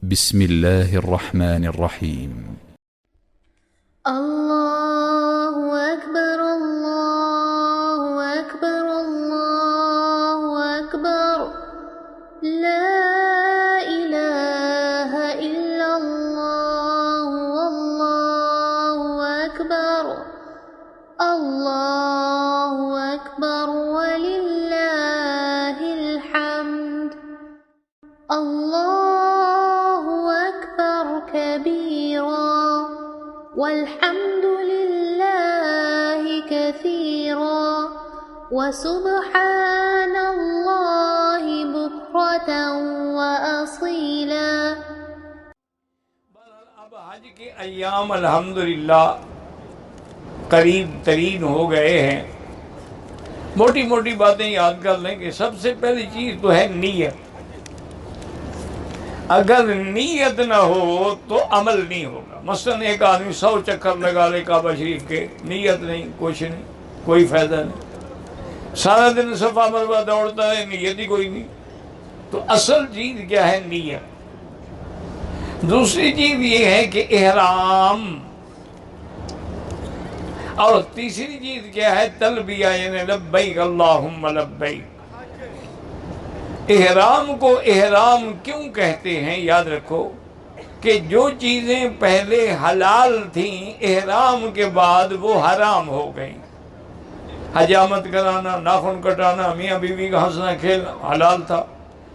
بسم الله الرحمن الرحيم. الله أكبر الله أكبر الله أكبر لا إله إلا الله والله أكبر الله أكبر ولله الحمد الله أكبر كبيرا والحمد لله كثيرا وسبحان الله بكرة وأصيلا۔ اب حج کے ایام الحمدللہ قریب ترین ہو گئے ہیں۔ موٹی موٹی باتیں یاد کر لیں کہ سب سے پہلی چیز تو ہے نیت۔ اگر نیت نہ ہو تو عمل نہیں ہوگا۔ مثلا ایک آدمی 100 چکر لگا لے کعبہ شریف کے، نیت نہیں، کچھ نہیں، کوئی فائدہ نہیں۔ سارا دن صفا مروا دوڑتا ہے، نیت ہی کوئی نہیں۔ تو اصل چیز کیا ہے؟ نیت۔ دوسری چیز یہ ہے کہ احرام، اور تیسری چیز کیا ہے؟ تلبیہ، یعنی لبیک اللہم لبیک۔ احرام کو احرام کیوں کہتے ہیں؟ یاد رکھو کہ جو چیزیں پہلے حلال تھیں احرام کے بعد وہ حرام ہو گئیں۔ حجامت کرانا، ناخن کٹانا، میاں بیوی کا ہنسنا کھیلنا حلال تھا،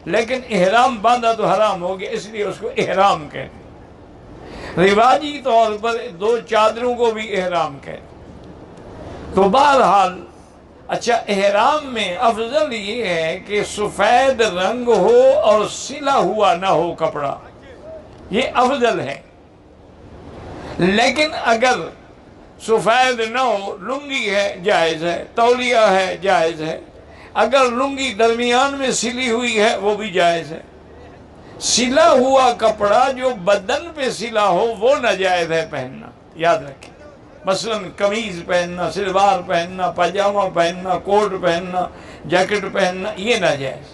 لیکن احرام باندھا تو حرام ہو گیا، اس لیے اس کو احرام کہتے ہیں۔ رواجی طور پر 2 چادروں کو بھی احرام کہتے ہیں۔ تو بہرحال اچھا، احرام میں افضل یہ ہے کہ سفید رنگ ہو اور سلا ہوا نہ ہو کپڑا، یہ افضل ہے۔ لیکن اگر سفید نہ ہو، لنگی ہے جائز ہے، تولیہ ہے جائز ہے۔ اگر لنگی درمیان میں سلی ہوئی ہے وہ بھی جائز ہے۔ سلا ہوا کپڑا جو بدن پہ سلا ہو وہ ناجائز ہے پہننا، یاد رکھیں۔ مثلا قمیض پہننا، شلوار پہننا، پاجامہ پہننا، کوٹ پہننا، جیکٹ پہننا، یہ ناجائز۔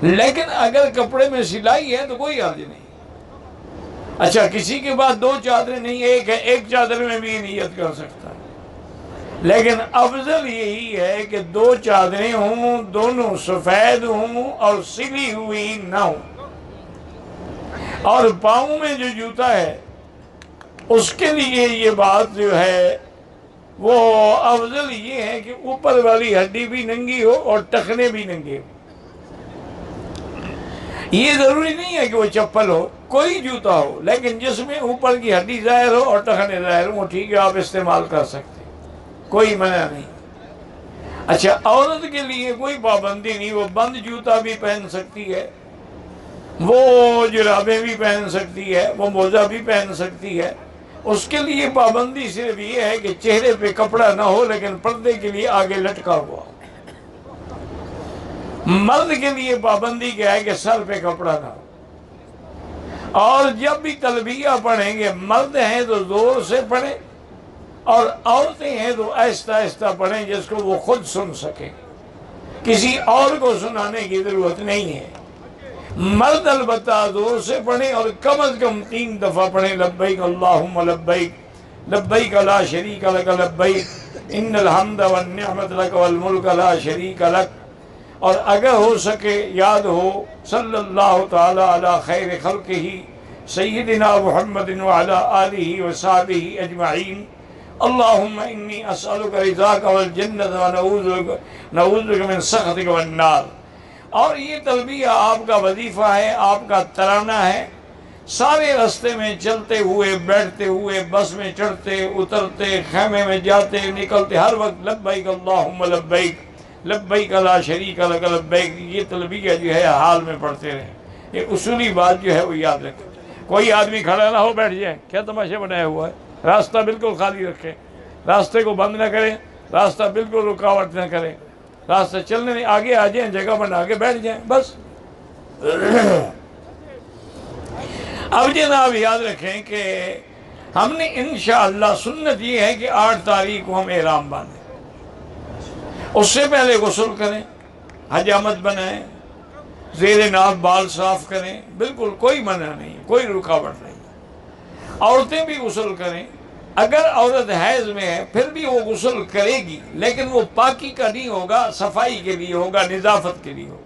لیکن اگر کپڑے میں سلائی ہے تو کوئی حرج نہیں۔ اچھا، کسی کے پاس 2 چادریں نہیں، ایک ہے، ایک چادر میں بھی نیت کر سکتا ہے۔ لیکن افضل یہی ہے کہ 2 چادریں ہوں، دونوں سفید ہوں اور سلی ہوئی نہ ہوں۔ اور پاؤں میں جو جوتا ہے اس کے لیے یہ بات جو ہے وہ افضل یہ ہے کہ اوپر والی ہڈی بھی ننگی ہو اور ٹخنے بھی ننگے ہو۔ یہ ضروری نہیں ہے کہ وہ چپل ہو، کوئی جوتا ہو، لیکن جس میں اوپر کی ہڈی ظاہر ہو اور ٹخنے ظاہر ہو، ٹھیک ہے، آپ استعمال کر سکتے ہیں، کوئی منع نہیں۔ اچھا، عورت کے لیے کوئی پابندی نہیں، وہ بند جوتا بھی پہن سکتی ہے، وہ جرابیں بھی پہن سکتی ہے، وہ موزہ بھی پہن سکتی ہے۔ اس کے لیے پابندی صرف یہ ہے کہ چہرے پہ کپڑا نہ ہو لیکن پردے کے لیے آگے لٹکا ہوا۔ مرد کے لیے پابندی کیا ہے کہ سر پہ کپڑا نہ ہو۔ اور جب بھی تلبیہ پڑھیں گے، مرد ہیں تو زور سے پڑھیں اور عورتیں ہیں تو آہستہ آہستہ پڑھیں، جس کو وہ خود سن سکیں، کسی اور کو سنانے کی ضرورت نہیں ہے۔ مرد البتہ زور سے پڑھیں اور کم از کم 3 دفعہ پڑھیں، لبیک اللہم لبیک لبیک لا شریک لک لبیک ان الحمد والنعمت لک والملک لا شریک لک۔ اور اگر ہو سکے یاد ہو صلی اللہ تعالی علی خیر خلقہ سیدنا محمد وعلی آلہ وصحبہ اجمعین۔ اللہم انی اسألک رضاک والجنۃ ونعوذ بک من سخطک والنار۔ اور یہ تلبیہ آپ کا وظیفہ ہے، آپ کا ترانہ ہے۔ سارے راستے میں چلتے ہوئے، بیٹھتے ہوئے، بس میں چڑھتے اترتے، خیمے میں جاتے نکلتے، ہر وقت لبیک اللہم لبیک لبیک لا شریک لک لبیک، یہ تلبیہ جو ہے حال میں پڑھتے رہیں۔ یہ اصولی بات جو ہے وہ یاد رکھیں۔ کوئی آدمی کھڑا نہ ہو بیٹھ جائے، کیا تماشا بنایا ہوا ہے؟ راستہ بالکل خالی رکھیں، راستے کو بند نہ کریں، راستہ بالکل رکاوٹ نہ کریں، راستہ چلنے میں آگے آ جائیں، جگہ بنا کے بیٹھ جائیں، بس۔ اب جناب یاد رکھیں کہ ہم نے انشاءاللہ سنت یہ ہے کہ 8 تاریخ کو ہم احرام باندھیں، اس سے پہلے غسل کریں، حجامت بنائیں، زیر ناف بال صاف کریں، بالکل کوئی منع نہیں، کوئی رکاوٹ نہیں۔ عورتیں بھی غسل کریں، اگر عورت حیض میں ہے پھر بھی وہ غسل کرے گی، لیکن وہ پاکی کا نہیں ہوگا، صفائی کے لیے ہوگا، نظافت کے لیے ہوگا۔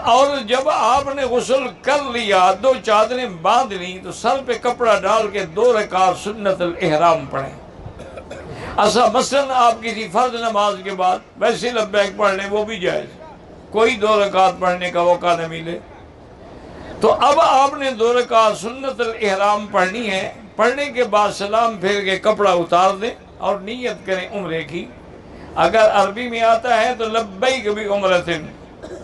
اور جب آپ نے غسل کر لیا، 2 چادریں باندھ لیں، تو سر پہ کپڑا ڈال کے 2 رکعت سنت الاحرام پڑھیں۔ مثلاً آپ کسی فرض نماز کے بعد ویسے لبیک پڑھ لیں، وہ بھی جائز، کوئی 2 رکعت پڑھنے کا موقع نہ ملے تو اب آپ نے 2 رکعت سنت الاحرام پڑھنی ہے۔ پڑھنے کے بعد سلام پھیر کے کپڑا اتار دیں اور نیت کریں عمرے کی۔ اگر عربی میں آتا ہے تو لبیک بعمرۃ،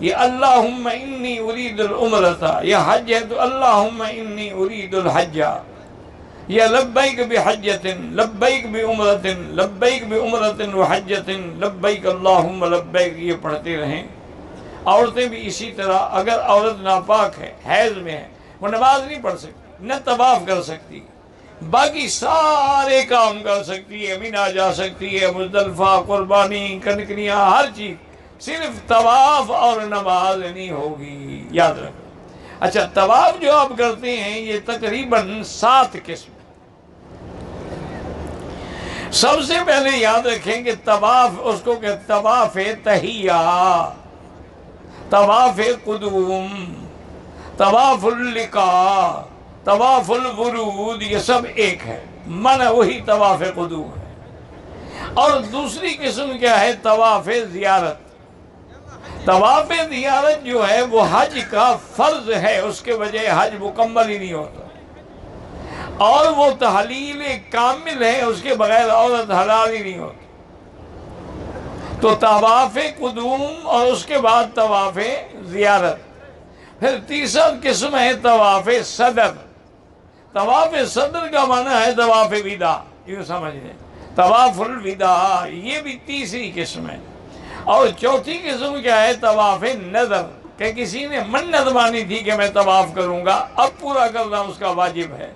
یہ اللہم انی ارید العمرۃ، یا حج ہے تو اللہم انی ارید الحج، یا لبیک بحجۃ، لبیک بعمرۃ، لبیک بعمرۃ وحجۃ، لبیک اللہم لبیک، یہ پڑھتے رہیں۔ عورتیں بھی اسی طرح، اگر عورت ناپاک ہے، حیض میں ہے، وہ نماز نہیں پڑھ سکتی، نہ طواف کر سکتی، باقی سارے کام کر سکتی ہے، مینا جا سکتی ہے، مزدلفہ، قربانی، کنکریاں، ہر چیز، صرف طواف اور نماز نہیں ہوگی، یاد رکھو۔ اچھا، طواف جو آپ کرتے ہیں یہ تقریباً 7 قسم۔ سب سے پہلے یاد رکھیں کہ طواف اس کو کہ طواف تحیہ، طواف قدوم، طواف اللقاء، طواف الورود، یہ سب ایک ہے، معنی وہی طواف قدوم ہے۔ اور دوسری قسم کیا ہے؟ طواف زیارت۔ طواف زیارت جو ہے وہ حج کا فرض ہے، اس کے وجہ حج مکمل ہی نہیں ہوتا، اور وہ تحلیل کامل ہے، اس کے بغیر عورت حلال ہی نہیں ہوتی۔ تو طواف قدوم اور اس کے بعد طواف زیارت۔ پھر تیسرا قسم ہے طواف صدر۔ طواف صدر کا معنی ہے طواف وداع، یوں سمجھ لیں، طواف الوداع، یہ بھی تیسری قسم ہے۔ اور چوتھی قسم کیا ہے؟ طواف نظر، کہ کسی نے منت مانی تھی کہ میں طواف کروں گا، اب پورا کرنا اس کا واجب ہے۔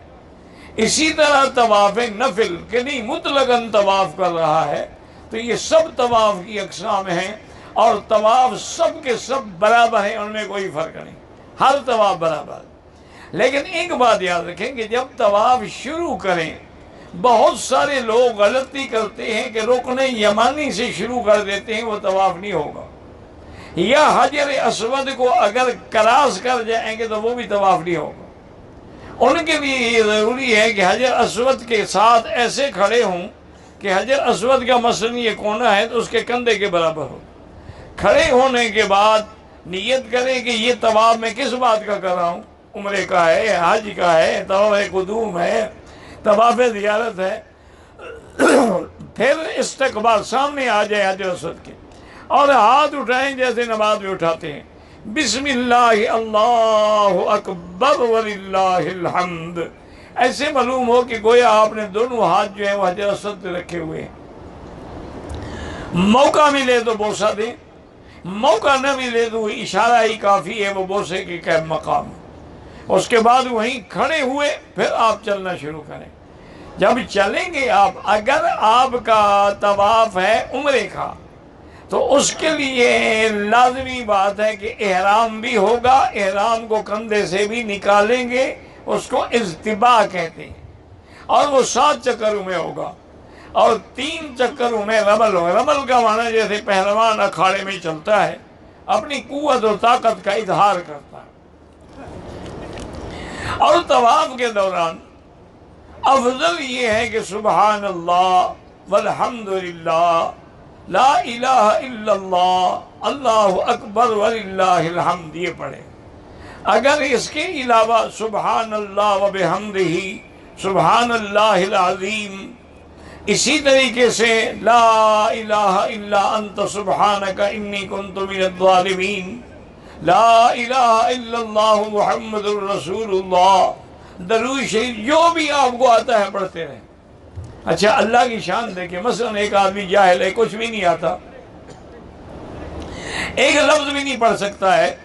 اسی طرح طواف نفل، کہ نہیں مطلقاً طواف کر رہا ہے، تو یہ سب طواف کی اقسام ہیں، اور طواف سب کے سب برابر ہیں، ان میں کوئی فرق نہیں، ہر طواف برابر ہے۔ لیکن ایک بات یاد رکھیں کہ جب طواف شروع کریں، بہت سارے لوگ غلطی کرتے ہیں کہ رکن یمانی سے شروع کر دیتے ہیں، وہ طواف نہیں ہوگا، یا حجر اسود کو اگر کراس کر جائیں گے تو وہ بھی طواف نہیں ہوگا۔ ان کے لیے یہ ضروری ہے کہ حجر اسود کے ساتھ ایسے کھڑے ہوں کہ حجر اسود کا مثلاً یہ کونا ہے تو اس کے کندھے کے برابر ہو۔ کھڑے ہونے کے بعد نیت کریں کہ یہ طواف میں کس بات کا کر رہا ہوں، عمرے کا ہے، حج کا ہے، طواف قدوم ہے، طواف زیارت ہے۔ پھر استقبال، سامنے آ جائے حجر اسود کے، اور ہاتھ اٹھائیں جیسے نماز میں اٹھاتے ہیں، بسم اللہ اللہ اکبر وللہ الحمد، ایسے معلوم ہو کہ گویا آپ نے دونوں ہاتھ جو ہیں وہ حجر اسود پہ رکھے ہوئے ہیں۔ موقع ملے تو بوسہ دیں، موقع نہ ملے تو اشارہ ہی کافی ہے، وہ بوسے کے کہ مقام۔ اس کے بعد وہیں کھڑے ہوئے پھر آپ چلنا شروع کریں۔ جب چلیں گے آپ، اگر آپ کا طواف ہے عمرے کا تو اس کے لیے لازمی بات ہے کہ احرام بھی ہوگا، احرام کو کندھے سے بھی نکالیں گے، اس کو اجتباء کہتے ہیں، اور وہ 7 چکروں میں ہوگا، اور 3 چکروں میں رمل ہوگا۔ رمل کا معنی جیسے پہلوان اکھاڑے میں چلتا ہے، اپنی قوت اور طاقت کا اظہار کرتا ہے۔ اور طواف کے دوران افضل یہ ہے کہ سبحان اللہ والحمدللہ، لا الہ الا اللہ، اللہ اکبر وللہ الحمد، یہ پڑھیں۔ اگر اس کے علاوہ سبحان اللہ وبحمدہ، سبحان اللہ العظیم، اسی طریقے سے لا الہ الا انت سبحانک انی کنت من الظالمین، لا الہ الا اللہ محمد الرسول اللہ، درود شریف جو بھی آپ کو آتا ہے پڑھتے رہیں۔ اچھا، اللہ کی شان دیکھیں، مثلا ایک آدمی جاہل ہے، کچھ بھی نہیں آتا، ایک لفظ بھی نہیں پڑھ سکتا ہے،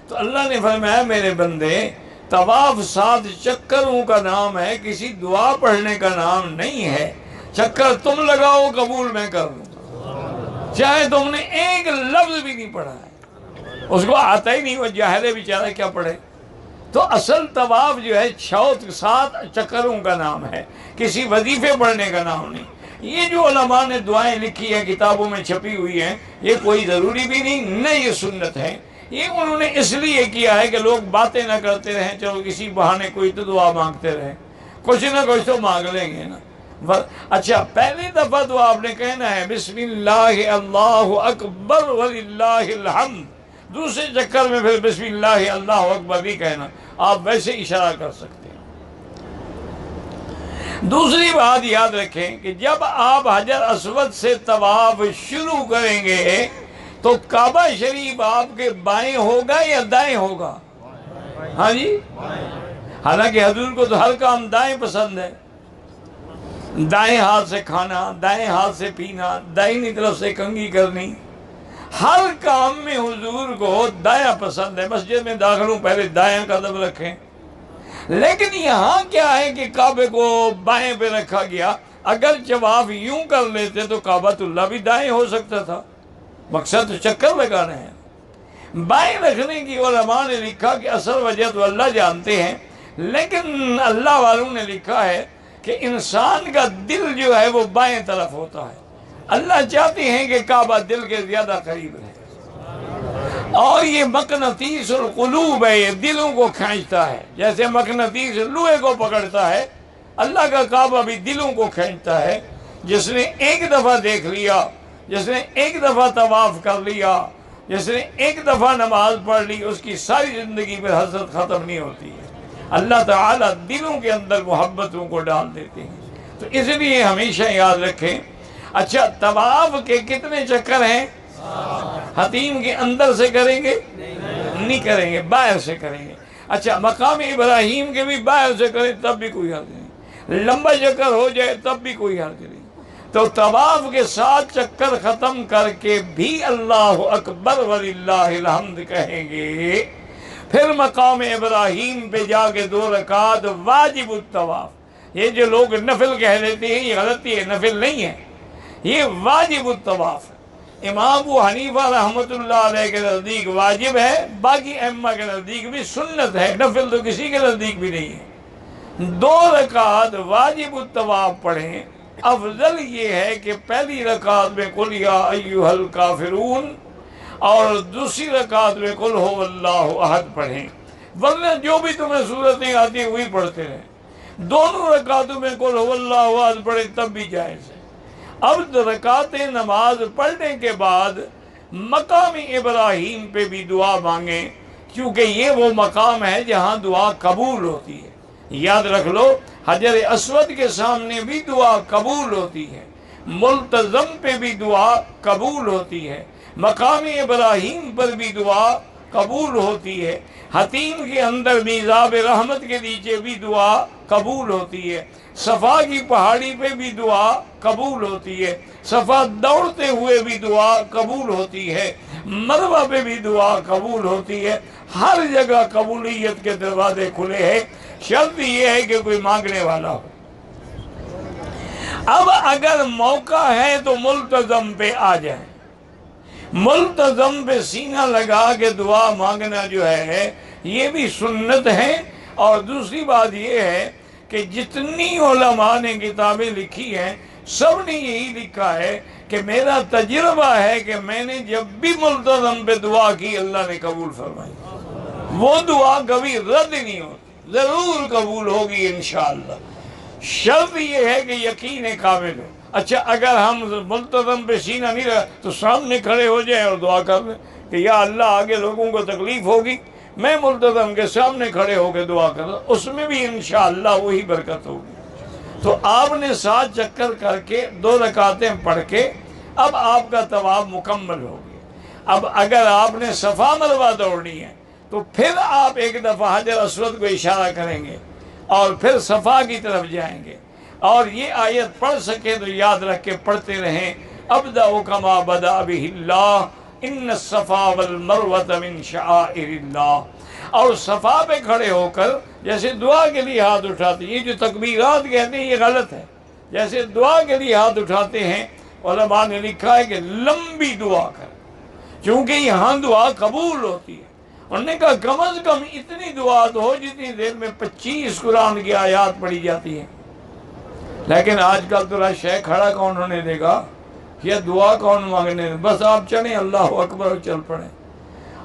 تو اللہ نے فرمایا میرے بندے، طواف 7 چکروں کا نام ہے، کسی دعا پڑھنے کا نام نہیں ہے۔ چکر تم لگاؤ، قبول میں کر لوں، چاہے تم نے ایک لفظ بھی نہیں پڑھا ہے۔ اس کو آتا ہی نہیں، وہ جاہل ہے بیچارہ، کیا پڑھے؟ تو اصل طواف جو ہے 7 چکروں کا نام ہے، کسی وظیفے پڑھنے کا نام نہیں۔ یہ جو علماء نے دعائیں لکھی ہیں، کتابوں میں چھپی ہوئی ہیں، یہ کوئی ضروری بھی نہیں، نہ یہ سنت ہے۔ یہ انہوں نے اس لیے کیا ہے کہ لوگ باتیں نہ کرتے رہیں، چلو کسی بہانے کوئی تو دعا مانگتے رہیں، کچھ نہ کچھ تو مانگ لیں گے نا۔ اچھا، پہلی دفعہ تو آپ نے کہنا ہے بسم اللہ اللہ اکبر وللہ الحمد، دوسرے چکر میں پھر بسم اللہ اللہ اکبر بھی کہنا، آپ ویسے اشارہ کر سکتے ہیں۔ دوسری بات یاد رکھیں کہ جب آپ حجر اسود سے طواف شروع کریں گے تو کعبہ شریف آپ کے بائیں ہوگا یا دائیں ہوگا؟ ہاں جی، حالانکہ حضور کو تو ہر کام دائیں پسند ہے، دائیں ہاتھ سے کھانا، دائیں ہاتھ سے پینا، دائیں طرف سے کنگھی کرنی، ہر کام میں حضور کو دایاں پسند ہے۔ مسجد میں داخل ہوں پہلے دایاں قدم رکھیں، لیکن یہاں کیا ہے کہ کعبے کو بائیں پہ رکھا گیا۔ اگر طواف یوں کر لیتے تو کعبۃ اللہ بھی دائیں ہو سکتا تھا، مقصد تو چکر لگانا ہے۔ بائیں رکھنے کی علماء نے لکھا کہ اصل وجہ تو اللہ جانتے ہیں، لیکن اللہ والوں نے لکھا ہے کہ انسان کا دل جو ہے وہ بائیں طرف ہوتا ہے، اللہ چاہتے ہیں کہ کعبہ دل کے زیادہ قریب رہے، اور یہ مقناطیس القلوب ہے، یہ دلوں کو کھینچتا ہے، جیسے مقناطیس لوہے کو پکڑتا ہے، اللہ کا کعبہ بھی دلوں کو کھینچتا ہے۔ جس نے ایک دفعہ دیکھ لیا، جس نے ایک دفعہ طواف کر لیا، جس نے ایک دفعہ نماز پڑھ لی، اس کی ساری زندگی پر حسرت ختم نہیں ہوتی ہے۔ اللہ تعالیٰ دلوں کے اندر محبتوں کو ڈال دیتے ہیں، تو اس لیے ہمیشہ یاد رکھیں۔ اچھا، طواف کے کتنے چکر ہیں؟ حتیم کے اندر سے کریں گے؟ نہیں کریں گے، باہر سے کریں گے۔ اچھا، مقام ابراہیم کے بھی باہر سے کریں تب بھی کوئی حرج نہیں، لمبا چکر ہو جائے تب بھی کوئی حرج نہیں۔ تو طواف کے 7 چکر ختم کر کے بھی اللہ اکبر وللہ الحمد کہیں گے، پھر مقام ابراہیم پہ جا کے 2 رکعت واجب الطواف۔ یہ جو لوگ نفل کہہ دیتے ہیں یہ غلطی ہے، نفل نہیں ہے، یہ واجب الطواف ہے۔ امام ابو حنیفہ رحمۃ اللہ علیہ کے نزدیک واجب ہے، باقی ائمہ کے نزدیک بھی سنت ہے، نفل تو کسی کے نزدیک بھی نہیں ہے۔ 2 رکعت واجب الطواف پڑھیں۔ افضل یہ ہے کہ پہلی رکعت میں قل یا ایھا الکافرون اور دوسری رکعت میں قل ھو اللہ احد پڑھیں، ورنہ جو بھی تمہیں صورتیں آتی ہیں وہی پڑھتے رہیں۔ دونوں رکعتوں میں قل ھو اللہ احد پڑھیں تب بھی جائز ہے۔ اب رکعتیں نماز پڑھنے کے بعد مقام ابراہیم پہ بھی دعا مانگیں، کیونکہ یہ وہ مقام ہے جہاں دعا قبول ہوتی ہے۔ یاد رکھ لو، حجر اسود کے سامنے بھی دعا قبول ہوتی ہے، ملتزم پہ بھی دعا قبول ہوتی ہے، مقام ابراہیم پر بھی دعا قبول ہوتی ہے، حتیم کے اندر میزاب رحمت کے نیچے بھی دعا قبول ہوتی ہے، صفا کی پہاڑی پہ بھی دعا قبول ہوتی ہے، صفا دوڑتے ہوئے بھی دعا قبول ہوتی ہے، مروہ پہ بھی دعا قبول ہوتی ہے۔ ہر جگہ قبولیت کے دروازے کھلے ہیں، شرط یہ ہے کہ کوئی مانگنے والا ہو۔ اب اگر موقع ہے تو ملتزم پہ آ جائیں، ملتزم پہ سینہ لگا کے دعا مانگنا جو ہے یہ بھی سنت ہے۔ اور دوسری بات یہ ہے کہ جتنی علماء نے کتابیں لکھی ہیں سب نے یہی لکھا ہے کہ میرا تجربہ ہے کہ میں نے جب بھی ملتزم پہ دعا کی اللہ نے قبول فرمائی، وہ دعا کبھی رد نہیں ہوتی، ضرور قبول ہوگی انشاءاللہ۔ شرط یہ ہے کہ یقین کامل ہو۔ اچھا، اگر ہم ملتزم پہ سینہ نہیں رہا تو سامنے کھڑے ہو جائیں اور دعا کر لیں کہ یا اللہ آگے لوگوں کو تکلیف ہوگی، میں ملتزم کے سامنے کھڑے ہو کے دعا کر رہا، اس میں بھی انشاءاللہ وہی برکت ہوگی۔ تو آپ نے 7 چکر کر کے 2 رکعتیں پڑھ کے اب آپ کا طواف مکمل ہو گیا۔ اب اگر آپ نے صفا مروہ دوڑنی ہے تو پھر آپ ایک دفعہ حجر اسود کو اشارہ کریں گے اور پھر صفا کی طرف جائیں گے، اور یہ آیت پڑھ سکے تو یاد رکھ کے پڑھتے رہیں، ابدأ کما بدأ بہ اللہ ان الصفا والمروۃ من شعائر اللہ۔ اور صفا پہ کھڑے ہو کر جیسے دعا کے لیے ہاتھ اٹھاتے ہیں، یہ جو تکبیرات کہتے ہیں یہ غلط ہے، جیسے دعا کے لیے ہاتھ اٹھاتے ہیں علماء نے لکھا ہے کہ لمبی دعا کر، چونکہ یہاں دعا قبول ہوتی ہے۔ انہوں نے کہا کم از کم اتنی دعا تو ہو جتنی دیر میں 25 قرآن کی آیات پڑھی جاتی ہیں۔ لیکن آج کل تو رش ہے، کھڑا کون ہونے دے گا، یہ دعا کون مانگنے دے، بس آپ چلیں اللہ اکبر اور چل پڑیں۔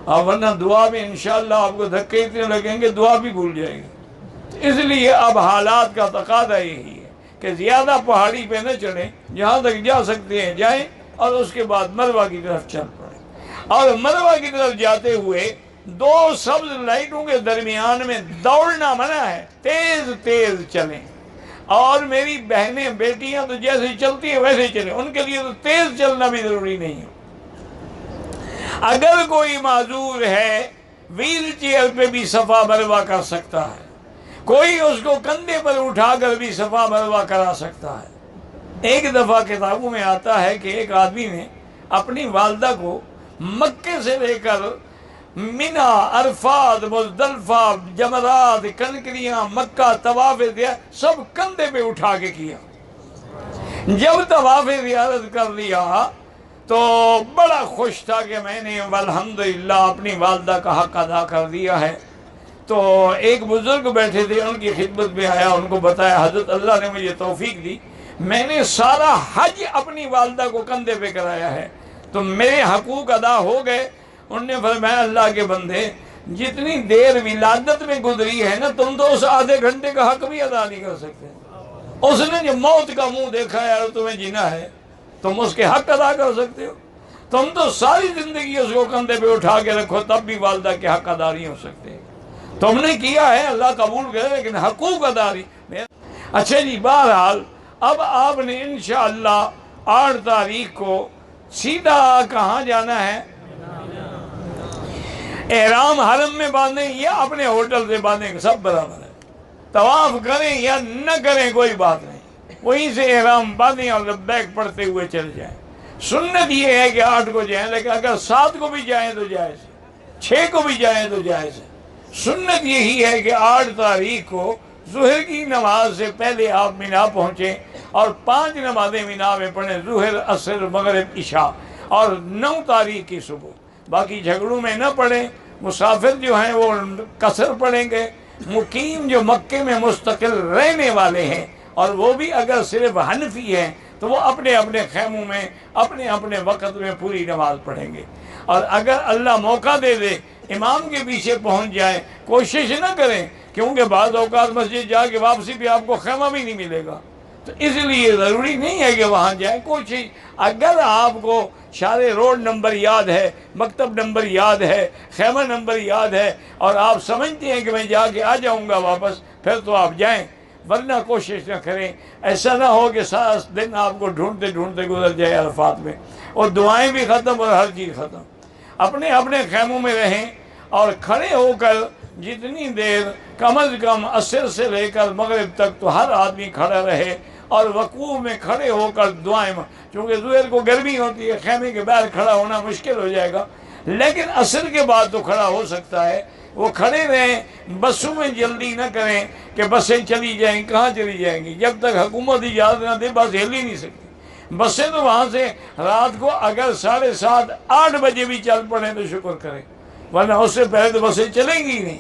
اب ورنہ دعا میں انشاءاللہ آپ کو دھکے اتنے لگیں گے دعا بھی بھول جائے گی۔ اس لیے اب حالات کا تقاضا یہی ہے کہ زیادہ پہاڑی پہ نہ چڑھیں، جہاں تک جا سکتے ہیں جائیں، اور اس کے بعد مروہ کی طرف چل پڑیں۔ اور مروہ کی طرف جاتے ہوئے 2 سبز لائٹوں کے درمیان میں دوڑنا منع ہے، تیز تیز چلیں۔ اور میری بہنیں بیٹیاں تو جیسے چلتی ہیں ویسے چلیں، ان کے لیے تو تیز چلنا بھی ضروری نہیں ہے۔ اگر کوئی معذور ہے ویل چیئر پہ بھی صفا مروہ کر سکتا ہے، کوئی اس کو کندھے پر اٹھا کر بھی صفا مروہ کرا سکتا ہے۔ ایک دفعہ کتابوں میں آتا ہے کہ ایک آدمی نے اپنی والدہ کو مکے سے لے کر منی، عرفات، مزدلفہ، جمرات، کنکریاں، مکہ، طواف دیا سب کندھے پہ اٹھا کے کیا۔ جب طواف زیارت کر لیا تو بڑا خوش تھا کہ میں نے الحمدللہ اپنی والدہ کا حق ادا کر دیا ہے۔ تو ایک بزرگ بیٹھے تھے، ان کی خدمت میں آیا، ان کو بتایا حضرت اللہ نے مجھے توفیق دی، میں نے سارا حج اپنی والدہ کو کندھے پہ کرایا ہے، تو میرے حقوق ادا ہو گئے۔ انہوں نے فرمایا اللہ کے بندے، جتنی دیر ولادت میں گزری ہے نا، تم تو اس آدھے گھنٹے کا حق بھی ادا نہیں کر سکتے۔ اس نے جو موت کا منہ دیکھا ہے اور تمہیں جینا ہے، تم اس کے حق ادا کر سکتے ہو؟ تم تو ساری زندگی اس کو کندھے پہ اٹھا کے رکھو، تب بھی والدہ کے حق ادا نہیں ہو سکتے۔ تم نے کیا ہے اللہ قبول کرے، لیکن حقوق ادا نہیں۔ اچھا جی، بہرحال اب آپ نے انشاءاللہ 8 تاریخ کو سیدھا کہاں جانا ہے؟ احرام حرم میں باندھیں یا اپنے ہوٹل سے باندھیں، سب برابر ہے۔ طواف کریں یا نہ کریں کوئی بات نہیں، وہیں سے احرام باندھیں اور لبیک پڑھتے ہوئے چل جائیں۔ سنت یہ ہے کہ 8 کو جائیں، لیکن اگر 7 کو بھی جائیں تو جائز ہے، 6 کو بھی جائیں تو جائز ہے۔ سنت یہی ہے کہ 8 تاریخ کو ظہر کی نماز سے پہلے آپ مینا پہنچیں اور 5 نمازیں مینا میں پڑھیں، ظہر، عصر، مغرب، عشاء، اور 9 تاریخ کی صبح۔ باقی جھگڑوں میں نہ پڑھیں، مسافر جو ہیں وہ قصر پڑھیں گے، مقیم جو مکے میں مستقل رہنے والے ہیں اور وہ بھی اگر صرف حنفی ہیں تو وہ اپنے اپنے خیموں میں اپنے اپنے وقت میں پوری نماز پڑھیں گے۔ اور اگر اللہ موقع دے دے امام کے پیچھے پہنچ جائیں، کوشش نہ کریں، کیونکہ بعض اوقات مسجد جا کے واپسی پہ آپ کو خیمہ بھی نہیں ملے گا، تو اس لیے ضروری نہیں ہے کہ وہاں جائیں۔ کوشش، اگر آپ کو شارع روڈ نمبر یاد ہے، مکتب نمبر یاد ہے، خیمہ نمبر یاد ہے، اور آپ سمجھتے ہیں کہ میں جا کے آ جاؤں گا واپس، پھر تو آپ جائیں، ورنہ کوشش نہ کریں۔ ایسا نہ ہو کہ سارا دن آپ کو ڈھونڈتے ڈھونڈتے گزر جائے عرفات میں، اور دعائیں بھی ختم اور ہر چیز ختم۔ اپنے اپنے خیموں میں رہیں اور کھڑے ہو کر جتنی دیر کم از کم عصر سے لے کر مغرب تک تو ہر آدمی کھڑا رہے اور وقوع میں کھڑے ہو کر دعائیں، چونکہ ظہر کو گرمی ہوتی ہے، خیمے کے باہر کھڑا ہونا مشکل ہو جائے گا، لیکن عصر کے بعد تو کھڑا ہو سکتا ہے۔ وہ کھڑے رہیں، بسوں میں جلدی نہ کریں کہ بسیں چلی جائیں، کہاں چلی جائیں گی؟ جب تک حکومت اجازت نہ دے بس ہل ہی نہیں سکتی۔ بسیں تو وہاں سے رات کو اگر 7:30 8 بجے بھی چل پڑیں تو شکر کریں، ورنہ اس سے پہلے تو بسیں چلیں گی نہیں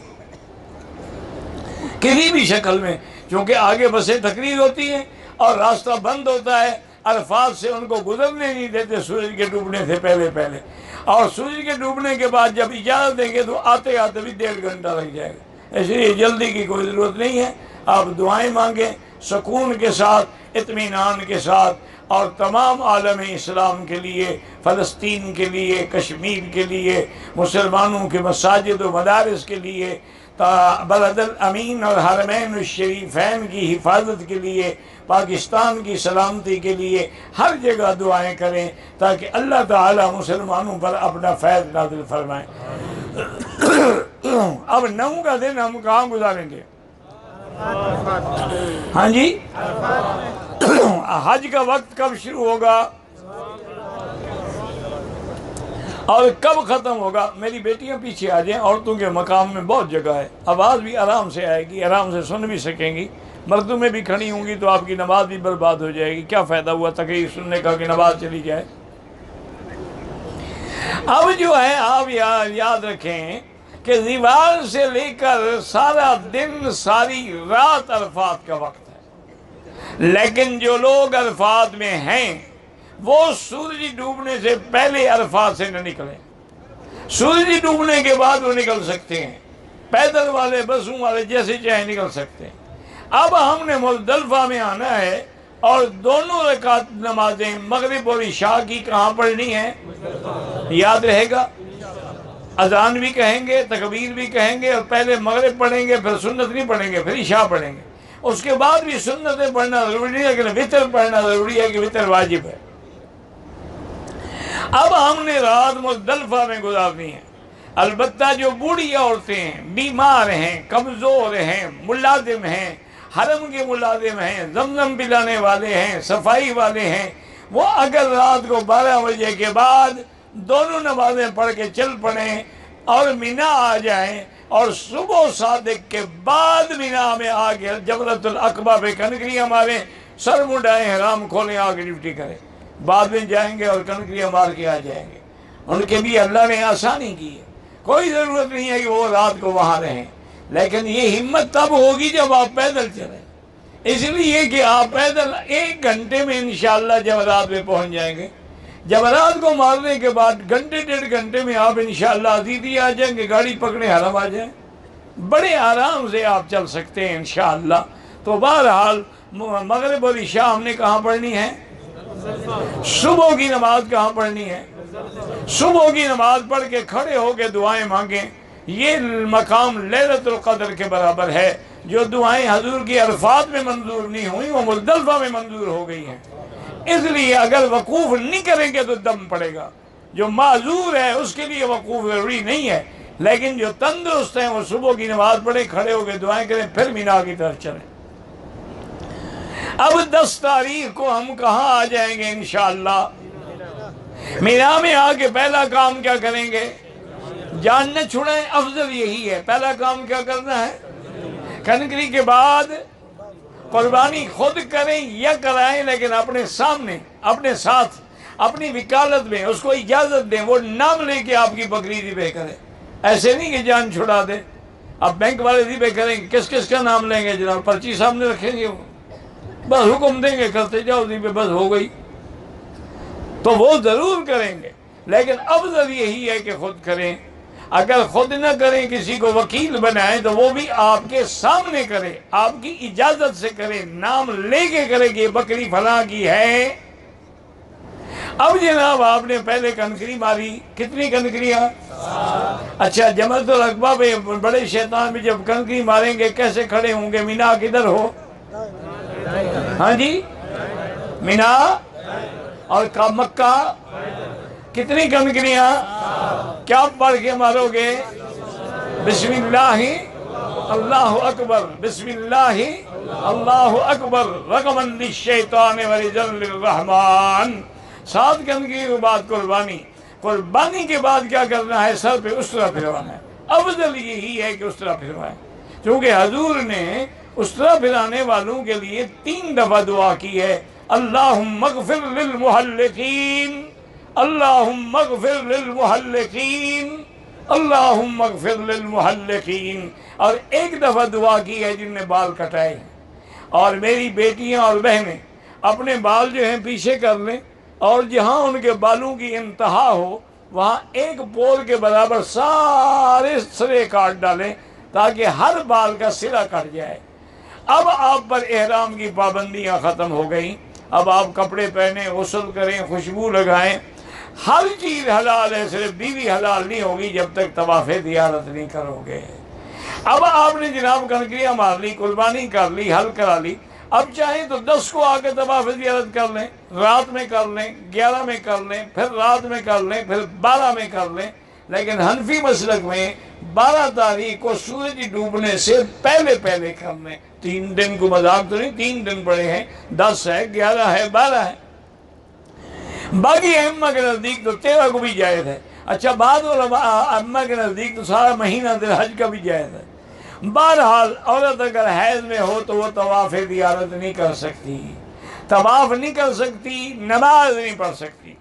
کسی بھی شکل میں، چونکہ آگے بسیں تقریر ہوتی ہیں اور راستہ بند ہوتا ہے۔ عرفات سے ان کو گزرنے نہیں دیتے سورج کے ڈوبنے سے پہلے، اور سورج کے ڈوبنے کے بعد جب اجازت دیں گے تو آتے آتے بھی 1.5 گھنٹہ لگ جائے گا۔ اس لیے جلدی کی کوئی ضرورت نہیں ہے، آپ دعائیں مانگیں سکون کے ساتھ، اطمینان کے ساتھ، اور تمام عالم اسلام کے لیے، فلسطین کے لیے، کشمیر کے لیے، مسلمانوں کے مساجد و مدارس کے لیے، بلد الامین اور حرمین الشریفین کی حفاظت کے لیے، پاکستان کی سلامتی کے لیے ہر جگہ دعائیں کریں تاکہ اللہ تعالی مسلمانوں پر اپنا فیض نازل فرمائے۔ اب 9 کا دن ہم کہاں گزاریں گے؟ ہاں جی، حج کا وقت کب شروع ہوگا اور کب ختم ہوگا؟ میری بیٹیاں پیچھے آ جائیں، عورتوں کے مقام میں بہت جگہ ہے، آواز بھی آرام سے آئے گی، آرام سے سن بھی سکیں گی۔ مردوں میں بھی کھڑی ہوں گی تو آپ کی نماز بھی برباد ہو جائے گی، کیا فائدہ ہوا تقریر سننے کا کہ نماز چلی جائے۔ اب جو ہے آپ یاد رکھیں کہ زوال سے لے کر سارا دن ساری رات عرفات کا وقت ہے، لیکن جو لوگ عرفات میں ہیں وہ سورج ڈوبنے سے پہلے عرفات سے نہ نکلیں، سورج ڈوبنے کے بعد وہ نکل سکتے ہیں، پیدل والے بسوں والے جیسے چاہے نکل سکتے ہیں۔ اب ہم نے مزدلفہ میں آنا ہے اور دونوں رکعت نمازیں مغرب اور عشاء کی کہاں پڑھنی ہے؟ یاد رہے گا، اذان بھی کہیں گے، تکبیر بھی کہیں گے، اور پہلے مغرب پڑھیں گے، پھر سنت نہیں پڑھیں گے، پھر عشاء پڑھیں گے۔ اس کے بعد بھی سنتیں پڑھنا ضروری نہیں ہے، لیکن وتر پڑھنا ضروری ہے کہ وتر واجب ہے۔ اب ہم نے رات مزدلفہ میں گزارنی ہے۔ البتہ جو بوڑھی عورتیں ہیں، بیمار ہیں، کمزور ہیں، ملازم ہیں، حرم کے ملازم ہیں، زمزم پلانے والے ہیں، صفائی والے ہیں، وہ اگر رات کو 12 بجے کے بعد دونوں نمازیں پڑھ کے چل پڑیں اور مینا آ جائیں اور صبح صادق کے بعد مینا میں آ کے جمرۃ العقبہ پہ کنکریاں ماریں، سر مڈائیں، حرام کھولیں، آ کے ڈیوٹی کریں، بعد میں جائیں گے اور کنکریاں مار کے آ جائیں گے۔ ان کے بھی اللہ نے آسانی کی ہے، کوئی ضرورت نہیں ہے کہ وہ رات کو وہاں رہیں، لیکن یہ ہمت تب ہوگی جب آپ پیدل چلیں، اس لیے کہ آپ پیدل 1 گھنٹے میں انشاءاللہ جمرات میں پہنچ جائیں گے۔ جمرات کو مارنے کے بعد گھنٹے 1.5 گھنٹے میں آپ انشاءاللہ عزیزی آ جائیں گے، گاڑی پکڑے حرم آ جائیں، بڑے آرام سے آپ چل سکتے ہیں انشاءاللہ۔ تو بہرحال مغرب اور عشاء ہم نے کہاں پڑھنی ہے؟ صبح کی نماز کہاں پڑھنی ہے؟ صبح کی نماز پڑھ کے کھڑے ہو کے دعائیں مانگیں، یہ مقام لیلۃ القدر کے برابر ہے۔ جو دعائیں حضور کی عرفات میں منظور نہیں ہوئی وہ مزدلفہ میں منظور ہو گئی ہیں، اس لیے اگر وقوف نہیں کریں گے تو دم پڑے گا۔ جو معذور ہے اس کے لیے وقوف ضروری نہیں ہے، لیکن جو تندرست ہیں وہ صبح کی نماز پڑھیں، کھڑے ہو کے دعائیں کریں، پھر مینا کی طرف چلیں۔ اب 10 تاریخ کو ہم کہاں آ جائیں گے انشاءاللہ؟ مینا میں آ کے پہلا کام کیا کریں گے؟ جان نہ چھڑائیں، افضل یہی ہے۔ پہلا کام کیا کرنا ہے؟ کنکری کے بعد قربانی خود کریں یا کرائیں، لیکن اپنے سامنے، اپنے ساتھ، اپنی وکالت میں اس کو اجازت دیں، وہ نام لے کے آپ کی بکری ذبح کرے، ایسے نہیں کہ جان چھڑا دے۔ اب بینک والے ذبح کریں گے، کس کس کا نام لیں گے جناب؟ پرچی سامنے رکھیں گے، وہ بس حکم دیں گے کرتے جاؤ ذبح، بس ہو گئی۔ تو وہ ضرور کریں گے، لیکن افضل یہی ہے کہ خود کریں۔ اگر خود نہ کریں، کسی کو وکیل بنائیں تو وہ بھی آپ کے سامنے کرے، آپ کی اجازت سے کرے، نام لے کے کرے کہ یہ بکری فلاں کی ہے۔ اب جناب آپ نے پہلے کنکری ماری، کتنی کنکریاں؟ اچھا، جمرۃ العقبہ پہ بڑے شیطان میں جب کنکری ماریں گے کیسے کھڑے ہوں گے؟ مینا کدھر ہو؟ ہاں جی، مینا اور مکہ، کتنی کنکریاں؟ کیا پڑھ کے مارو گے؟ بسم اللہ اللہ اکبر، بسم اللہ اللہ اکبر، رقمن للشیطان ورجل للرحمن۔ 7 کنکری کے بعد قربانی، قربانی کے بعد کیا کرنا ہے؟ سر پہ اسطرہ پھروانا ہے۔ افضل یہی ہے کہ اسطرہ پھروائیں، کیونکہ حضور نے اسطرہ پھرانے والوں کے لیے 3 دفعہ دعا کی ہے، اللہم اغفر للمحلقین، اللہم اغفر للمحلقین، اللہم اغفر للمحلقین، اور 1 دفعہ دعا کی ہے جن نے بال کٹائے ہیں۔ اور میری بیٹیاں اور بہنیں اپنے بال جو ہیں پیچھے کر لیں، اور جہاں ان کے بالوں کی انتہا ہو وہاں 1 پور کے برابر سارے سرے کاٹ ڈالیں تاکہ ہر بال کا سرا کٹ جائے۔ اب آپ پر احرام کی پابندیاں ختم ہو گئیں، اب آپ کپڑے پہنیں، غسل کریں، خوشبو لگائیں، ہر چیز حلال ہے، صرف بیوی حلال نہیں ہوگی جب تک طواف زیارت نہیں کرو گے۔ اب آپ نے جناب کنکریاں مار لی، قربانی کر لی، حل کرا لی، اب چاہیں تو 10 کو آ کے طواف زیارت کر لیں، رات میں کر لیں، 11 میں کر لیں، پھر رات میں کر لیں، پھر 12 میں کر لیں، لیکن حنفی مسلک میں 12 تاریخ کو سورج ڈوبنے سے پہلے پہلے کر لیں۔ 3 دن کو مذاق تو نہیں، 3 دن پڑے ہیں، 10 ہے، 11 ہے، 12 ہے۔ باقی ائمہ کے نزدیک تو 13 کو بھی جائز ہے۔ اچھا، بعض علماء ائمہ کے نزدیک تو سارا مہینہ ذی الحج کا بھی جائز ہے۔ بہرحال عورت اگر حیض میں ہو تو وہ طواف زیارت نہیں کر سکتی، طواف نہیں کر سکتی، نماز نہیں پڑھ سکتی۔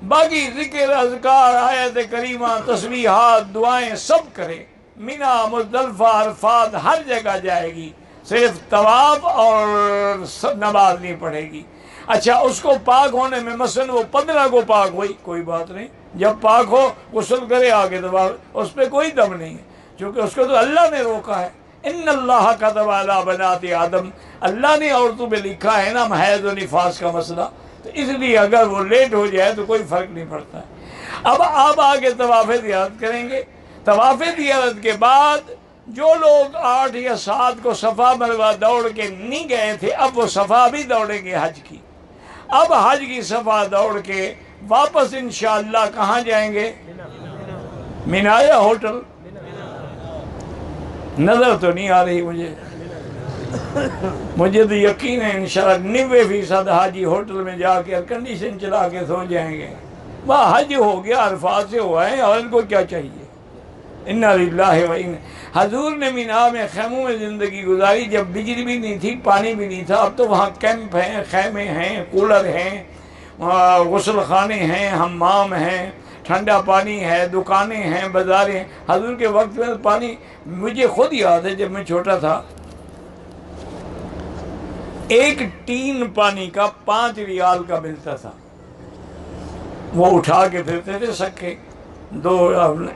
باقی ذکر، اذکار، آیت کریمہ، تسبیحات، دعائیں سب کرے، مینا، مزدلفہ، عرفات ہر جگہ جائے گی، صرف طواف اور نماز نہیں پڑھے گی۔ اچھا اس کو پاک ہونے میں مثلا وہ 15 کو پاک ہوئی، کوئی بات نہیں، جب پاک ہو غسل کرے آگے دبا، اس پہ کوئی دم نہیں ہے، کیونکہ اس کو تو اللہ نے روکا ہے۔ ان اللہ کتب علی بنات آدم، اللہ نے عورتوں پہ لکھا ہے نا حیض و نفاس کا مسئلہ، تو اس لیے اگر وہ لیٹ ہو جائے تو کوئی فرق نہیں پڑتا ہے۔ اب آپ آگے طواف زیارت کریں گے۔ طواف زیارت کے بعد جو لوگ 8 یا 7 کو صفا مروہ دوڑ کے نہیں گئے تھے، اب وہ صفا بھی دوڑیں گے حج کی۔ اب حج کی صفا دوڑ کے واپس انشاءاللہ کہاں جائیں گے؟ مینا یا ہوٹل؟ نظر تو نہیں آ رہی مجھے تو یقین ہے انشاءاللہ 90% حاجی ہوٹل میں جا کے ایئر کنڈیشن چلا کے سو جائیں گے۔ وہاں حج ہو گیا، عرفات سے ہوا ہے، اور ان کو کیا چاہیے؟ انا للہ و انا۔ حضور نے مینا میں خیموں میں زندگی گزاری، جب بجلی بھی نہیں تھی، پانی بھی نہیں تھا۔ اب تو وہاں کیمپ ہیں، خیمے ہیں، کولر ہیں، غسل خانے ہیں، حمام ہیں، ٹھنڈا پانی ہے، دکانیں ہیں، بازاریں ہیں۔ حضور کے وقت میں پانی، مجھے خود یاد ہے جب میں چھوٹا تھا، ایک ٹین پانی کا 5 ریال کا ملتا تھا، وہ اٹھا کے پھرتے تھے سکے،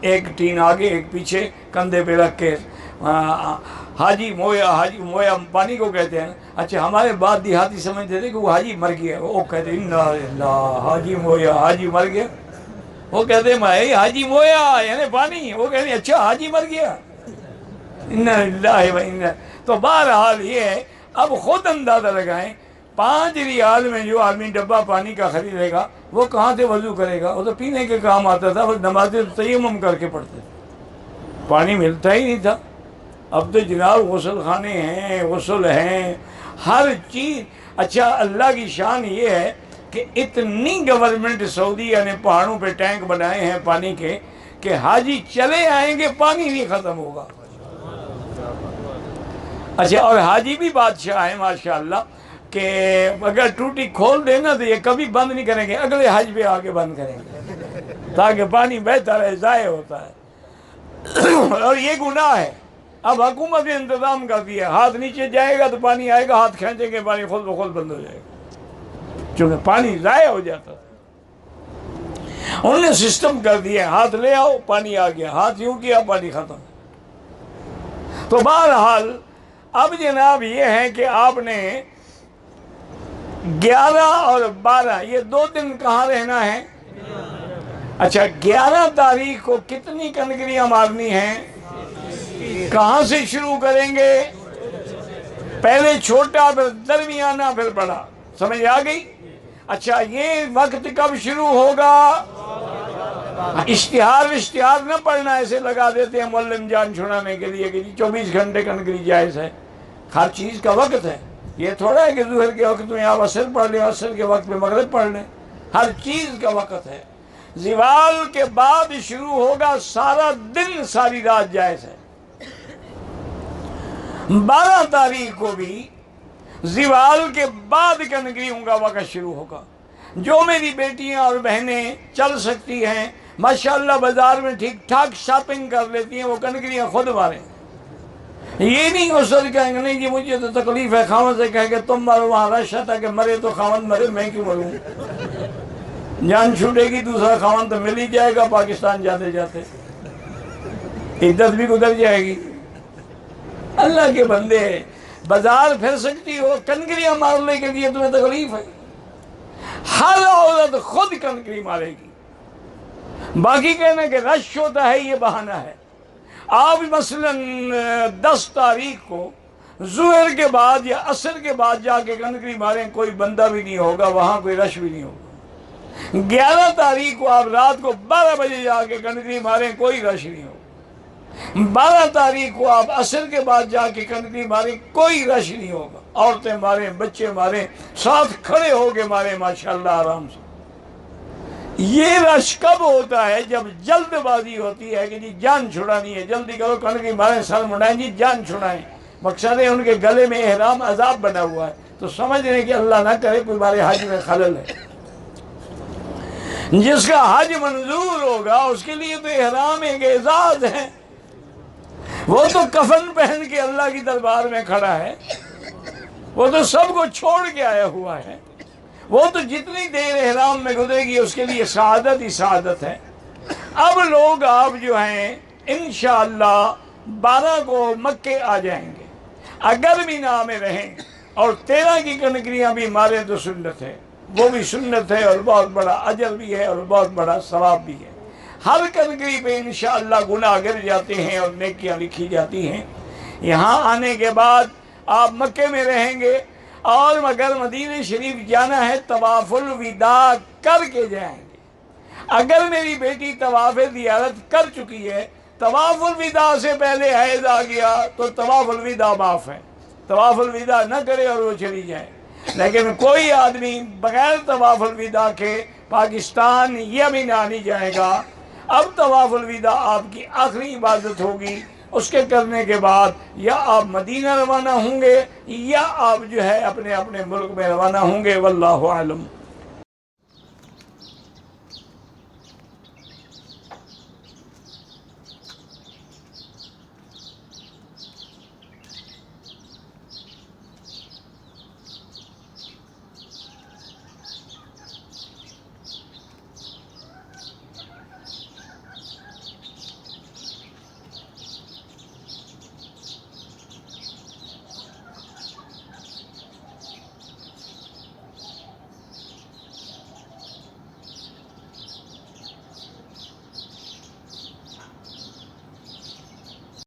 ایک ٹین آگے ایک پیچھے کندھے پہ رکھ کے۔ حاجی مویا پانی کو کہتے ہیں۔ اچھا ہمارے بعد دیہاتی سمجھتے تھے کہ وہ حاجی مر گیا، وہ کہتے حاجی مویا، حاجی مر گیا، وہ کہتے ہیں حاجی مویا یعنی پانی، وہ کہتے ہیں اچھا حاجی مر گیا، انا للہ و انا۔ تو بہرحال یہ ہے، اب خود اندازہ لگائیں 5 ریال میں جو آدمی ڈبہ پانی کا خریدے گا وہ کہاں سے وضو کرے گا؟ وہ تو پینے کے کام آتا تھا، وہ نمازیں تیمم کر کے پڑھتے تھے، پانی ملتا ہی نہیں تھا۔ اب تو جناب غسل خانے ہیں، غسل ہیں، ہر چیز۔ اچھا اللہ کی شان یہ ہے کہ اتنی گورنمنٹ سعودیہ نے پہاڑوں پہ ٹینک بنائے ہیں پانی کے کہ حاجی چلے آئیں گے پانی نہیں ختم ہوگا۔ اچھا اور حاجی بھی بادشاہ ہے ماشاءاللہ، کہ اگر ٹوٹی کھول دینا تو یہ کبھی بند نہیں کریں گے، اگلے حج پہ آ کے بند کریں گے تاکہ پانی بہتا رہے، ضائع ہوتا ہے اور یہ گناہ ہے۔ اب حکومت نے انتظام کر دیا، ہاتھ نیچے جائے گا تو پانی آئے گا، ہاتھ کھینچیں گے پانی خود بخود بند ہو جائے گا، چونکہ پانی ضائع ہو جاتا تھا۔ انہوں نے سسٹم کر دیا، ہاتھ لے آؤ پانی آ گیا، ہاتھ یوں کیا پانی ختم۔ تو بہرحال اب جناب یہ ہے کہ آپ نے 11 اور 12 یہ 2 دن کہاں رہنا ہے؟ اچھا 11 تاریخ کو کتنی کنکریاں مارنی ہیں؟ کہاں سے شروع کریں گے؟ پہلے چھوٹا، پھر درمیانہ، پھر بڑا، سمجھ آ گئی؟ اچھا یہ وقت کب شروع ہوگا؟ اشتہار نہ پڑھنا، ایسے لگا دیتے ہیں معلم جان چھڑانے کے لیے کہ 24 گھنٹے کنکری جائز ہے۔ ہر چیز کا وقت ہے، یہ تھوڑا ہے کہ ظہر کے وقت میں آپ عصر پڑھ لیں، عصر کے وقت میں مغرب پڑھ لیں، ہر چیز کا وقت ہے۔ زوال کے بعد شروع ہوگا، سارا دن ساری رات جائز ہے۔ 12 تاریخ کو بھی زوال کے بعد کنکریوں کا وقت شروع ہوگا۔ جو میری بیٹیاں اور بہنیں چل سکتی ہیں ماشاءاللہ بازار میں ٹھیک ٹھاک شاپنگ کر لیتی ہیں، وہ کنکریاں خود ماریں۔ یہ نہیں غسل کہیں گے نہیں جی مجھے تو تکلیف ہے، خاوند سے کہیں گے تم مارو، وہاں رش تھا کہ مرے تو خاوند مرے، میں کیوں مروں؟ جان چھوٹے گی دوسرا خاوند تو مل ہی جائے گا پاکستان جاتے جاتے، عدت بھی گزر جائے گی۔ اللہ کے بندے بازار پھر سکتی ہو، کنکریاں مارنے کے لیے تمہیں تکلیف ہے؟ ہر عورت خود کنکری مارے گی، باقی کہنا کہ رش ہوتا ہے یہ بہانہ ہے۔ آپ مثلا 10 تاریخ کو ظہر کے بعد یا عصر کے بعد جا کے کنکری ماریں، کوئی بندہ بھی نہیں ہوگا وہاں، کوئی رش بھی نہیں ہوگا۔ 11 تاریخ کو آپ رات کو 12 بجے جا کے کنکری ماریں، کوئی رش نہیں ہوگا۔ 12 تاریخ کو آپ عصر کے بعد جا کے کنکری ماریں، کوئی رش نہیں ہوگا، عورتیں ماریں، بچے ماریں، ساتھ کھڑے ہو کے ماریں ماشاءاللہ آرام سے۔ یہ رش کب ہوتا ہے؟ جب جلد بازی ہوتی ہے کہ جی جان چھڑانی ہے، جلدی کرو کنکری ماریں، سر مڑائیں جی جان چھڑائیں۔ مقصد ہے ان کے گلے میں احرام عذاب بنا ہوا ہے، تو سمجھ رہے ہیں کہ اللہ نہ کرے کوئی ہمارے حج میں خلل ہے۔ جس کا حج منظور ہوگا اس کے لیے تو احرام ایک اعزاز ہے، وہ تو کفن پہن کے اللہ کی دربار میں کھڑا ہے، وہ تو سب کو چھوڑ کے آیا ہوا ہے، وہ تو جتنی دیر احرام میں گزرے گی اس کے لیے سعادت ہی سعادت ہے۔ اب لوگ آپ جو ہیں انشاءاللہ 12 کو مکے آ جائیں گے، اگر مینا میں رہیں اور 13 کی کنکریاں بھی مارے تو سنت ہے، وہ بھی سنت ہے اور بہت بڑا اجر بھی ہے اور بہت بڑا ثواب بھی ہے۔ ہر کنکری پہ انشاءاللہ گناہ گر جاتے ہیں اور نیکیاں لکھی جاتی ہیں۔ یہاں آنے کے بعد آپ مکے میں رہیں گے، اور مگر مدینہ شریف جانا ہے طواف الوداع کر کے جائیں گے۔ اگر میری بیٹی طواف زیارت کر چکی ہے، طواف الوداع سے پہلے حیض آ گیا تو طواف الوداع معاف ہے، طواف الوداع نہ کرے اور وہ چلی جائے۔ لیکن کوئی آدمی بغیر طواف الوداع کے پاکستان یا مینا نہیں جائے گا۔ اب طواف الوداع آپ کی آخری عبادت ہوگی، اس کے کرنے کے بعد یا آپ مدینہ روانہ ہوں گے یا آپ جو ہے اپنے اپنے ملک میں روانہ ہوں گے۔ واللہ اعلم۔